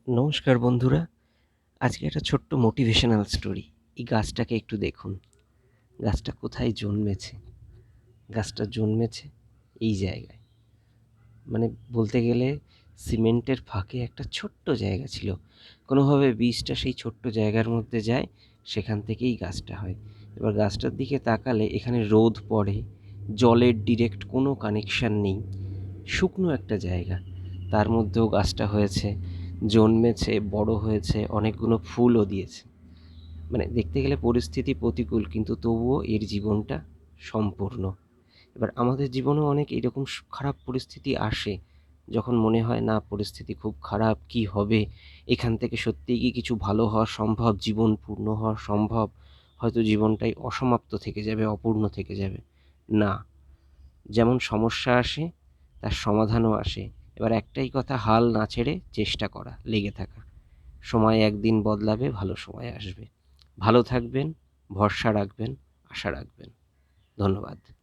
নমস্কার বন্ধুরা, আজকে একটা ছোট্ট মোটিভেশনাল স্টোরি। এই গাছটাকে একটু দেখুন। গাছটা কোথায় জন্মেছে? গাছটা জন্মেছে এই জায়গায়। মানে বলতে গেলে সিমেন্টের ফাঁকে একটা ছোট্ট জায়গা ছিল। কোনোভাবে বীজটা সেই ছোট্ট জায়গার মধ্যে যায়, সেখান থেকেই গাছটা হয়। এবার গাছটার দিকে তাকালে এখানে রোদ পড়ে, জলের ডিরেক্ট কোনো কানেকশান নেই, শুকনো একটা জায়গা। তার মধ্যেও গাছটা হয়েছে, জন্মেছে, বড় হয়েছে, অনেকগুলো ফুলও দিয়েছে। মানে দেখতে গেলে পরিস্থিতি প্রতিকূল, কিন্তু তবুও এর জীবনটা সম্পূর্ণ। এবার আমাদের জীবনেও অনেক এরকম খারাপ পরিস্থিতি আসে, যখন মনে হয় না পরিস্থিতি খুব খারাপ, কি হবে, এখান থেকে সত্যিই কি কিছু ভালো হওয়া সম্ভব, জীবন পূর্ণ হওয়া সম্ভব, হয়তো জীবনটাই অসমাপ্ত থেকে যাবে, অপূর্ণ থেকে যাবে। না, যেমন সমস্যা আসে তার সমাধানও আসে। এবার একটাই কথা, হাল না ছেড়ে চেষ্টা করা, লেগে থাকা। সময় একদিন বদলাবে, ভালো সময় আসবে। ভালো থাকবেন, ভরসা রাখবেন, আশা রাখবেন। ধন্যবাদ।